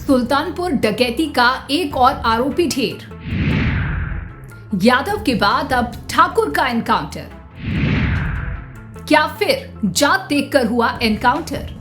सुल्तानपुर डकैती का एक और आरोपी ढेर। यादव के बाद अब ठाकुर का एनकाउंटर। क्या फिर जात देखकर हुआ एनकाउंटर?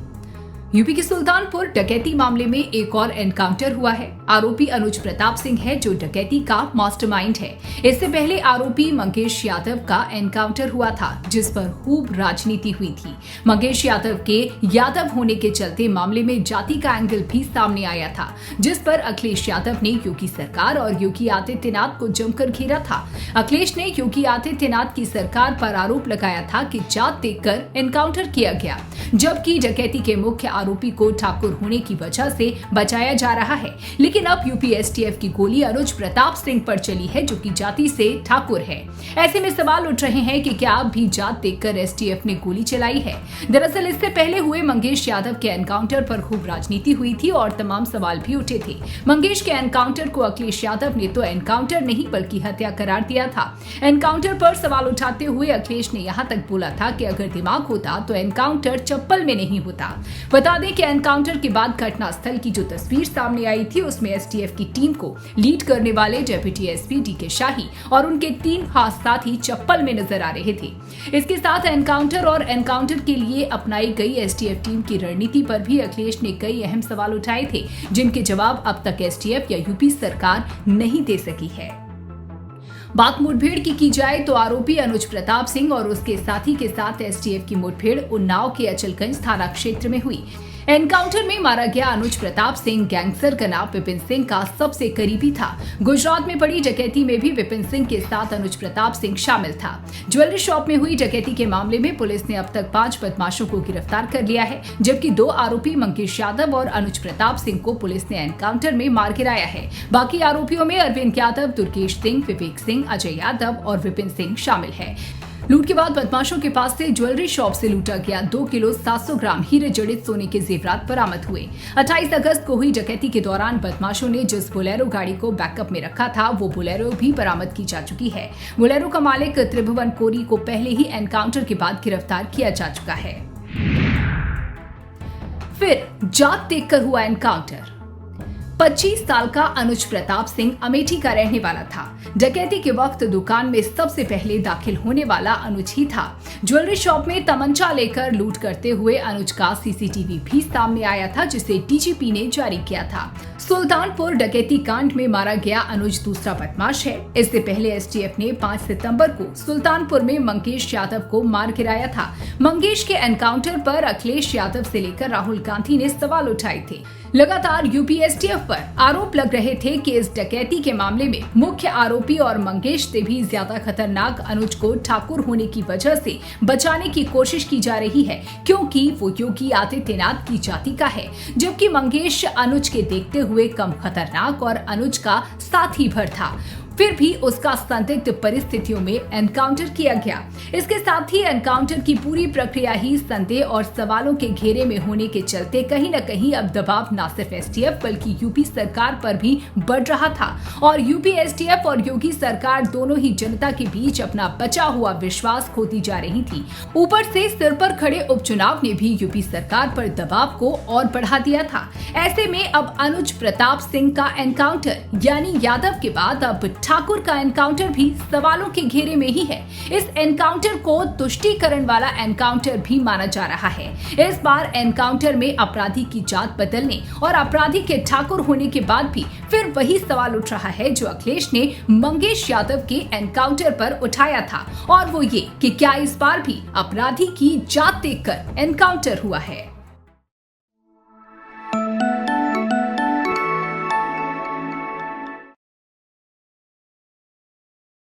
यूपी के सुल्तानपुर डकैती मामले में एक और एनकाउंटर हुआ है। आरोपी अनुज प्रताप सिंह है जो डकैती का मास्टरमाइंड है। इससे पहले आरोपी मंगेश यादव का एनकाउंटर हुआ था जिस पर खूब राजनीति हुई थी। मंगेश यादव के यादव होने के चलते मामले में जाति का एंगल भी सामने आया था, जिस पर अखिलेश यादव ने योगी सरकार और योगी आदित्यनाथ को जमकर घेरा था। अखिलेश ने योगी आदित्यनाथ की सरकार पर आरोप लगाया था कि जात देखकर एनकाउंटर किया गया, जबकि डकैती के मुख्य आरोपी को ठाकुर होने की वजह से बचाया जा रहा है। लेकिन अब यूपी एसटीएफ की गोली अनुज प्रताप सिंह पर चली है जो कि जाति से ठाकुर है। ऐसे में सवाल उठ रहे हैं कि क्या अब भी जात देखकर एसटीएफ ने गोली चलाई है। दरअसल इससे पहले हुए मंगेश यादव के एनकाउंटर पर खूब राजनीति हुई थी और तमाम सवाल भी उठे थे। मंगेश के एनकाउंटर को अखिलेश यादव ने तो एनकाउंटर नहीं बल्कि हत्या करार दिया था। एनकाउंटर पर सवाल उठाते हुए अखिलेश ने यहाँ तक बोला था कि अगर दिमाग होता तो एनकाउंटर चप्पल में नहीं होता। बता दें कि एनकाउंटर के बाद घटनास्थल की जो तस्वीर सामने आई थी उसमें एसटीएफ की टीम को लीड करने वाले डेप्यूटी एसपी डीके शाही और उनके 3 खास साथी चप्पल में नजर आ रहे थे। इसके साथ एनकाउंटर और एनकाउंटर के लिए अपनाई गई एसटीएफ टीम की रणनीति पर भी अखिलेश ने कई अहम सवाल उठाए थे, जिनके जवाब अब तक एसटीएफ या यूपी सरकार नहीं दे सकी है। बात मुठभेड़ की जाए तो आरोपी अनुज प्रताप सिंह और उसके साथी के साथ एसटीएफ की मुठभेड़ उन्नाव के अचलगंज थाना क्षेत्र में हुई। एनकाउंटर में मारा गया अनुज प्रताप सिंह गैंगस्टर का नाम विपिन सिंह का सबसे करीबी था। गुजरात में पड़ी डकैती में भी विपिन सिंह के साथ अनुज प्रताप सिंह शामिल था। ज्वेलरी शॉप में हुई डकैती के मामले में पुलिस ने अब तक 5 बदमाशों को गिरफ्तार कर लिया है, जबकि 2 आरोपी मंगेश यादव और अनुज प्रताप सिंह को पुलिस ने एनकाउंटर में मार गिराया है। बाकी आरोपियों में अरविंद यादव, दुर्गेश सिंह, विवेक सिंह, अजय यादव और विपिन सिंह शामिल है। लूट के बाद बदमाशों के पास से ज्वेलरी शॉप से लूटा गया 2 किलो 700 ग्राम हीरे जड़ित सोने के जेवरात बरामद हुए। 28 अगस्त को हुई डकैती के दौरान बदमाशों ने जिस बोलेरो गाड़ी को बैकअप में रखा था वो बोलेरो भी बरामद की जा चुकी है। बोलेरो का मालिक त्रिभुवन कोरी को पहले ही एनकाउंटर के बाद गिरफ्तार किया जा चुका है। फिर जात देखकर हुआ एनकाउंटर। 25 साल का अनुज प्रताप सिंह अमेठी का रहने वाला था। डकैती के वक्त दुकान में सबसे पहले दाखिल होने वाला अनुज ही था। ज्वेलरी शॉप में तमंचा लेकर लूट करते हुए अनुज का सीसीटीवी भी सामने आया था, जिसे डीजीपी ने जारी किया था। सुल्तानपुर डकैती कांड में मारा गया अनुज दूसरा बदमाश है। इससे पहले एसटीएफ ने 5 सितंबर को सुल्तानपुर में मंगेश यादव को मार गिराया था। मंगेश के एनकाउंटर पर अखिलेश यादव से लेकर राहुल गांधी ने सवाल उठाए थे। लगातार यूपी एसटीएफ पर आरोप लग रहे थे कि इस डकैती के मामले में मुख्य आरोपी और मंगेश से भी ज्यादा खतरनाक अनुज को ठाकुर होने की वजह से बचाने की कोशिश की जा रही है, क्योंकि वो योगी आदित्यनाथ की जाति का है, जबकि मंगेश अनुज के देखते हुए कम खतरनाक और अनुज का साथी भर था। फिर भी उसका संदिग्ध परिस्थितियों में एनकाउंटर किया गया। इसके साथ ही एनकाउंटर की पूरी प्रक्रिया ही संदेह और सवालों के घेरे में होने के चलते कहीं न कहीं अब दबाव न सिर्फ एसटीएफ बल्कि यूपी सरकार पर भी बढ़ रहा था और यूपी एसटीएफ और योगी सरकार दोनों ही जनता के बीच अपना बचा हुआ विश्वास खोती जा रही थी। ऊपर से सिर पर खड़े उपचुनाव ने भी यूपी सरकार पर दबाव को और बढ़ा दिया था। ऐसे में अब अनुज प्रताप सिंह का एनकाउंटर यानी यादव के बाद अब ठाकुर का एनकाउंटर भी सवालों के घेरे में ही है। इस एनकाउंटर को तुष्टीकरण वाला एनकाउंटर भी माना जा रहा है। इस बार एनकाउंटर में अपराधी की जात बदलने और अपराधी के ठाकुर होने के बाद भी फिर वही सवाल उठ रहा है जो अखिलेश ने मंगेश यादव के एनकाउंटर पर उठाया था, और वो ये कि क्या इस बार भी अपराधी की जात देखकर एनकाउंटर हुआ है।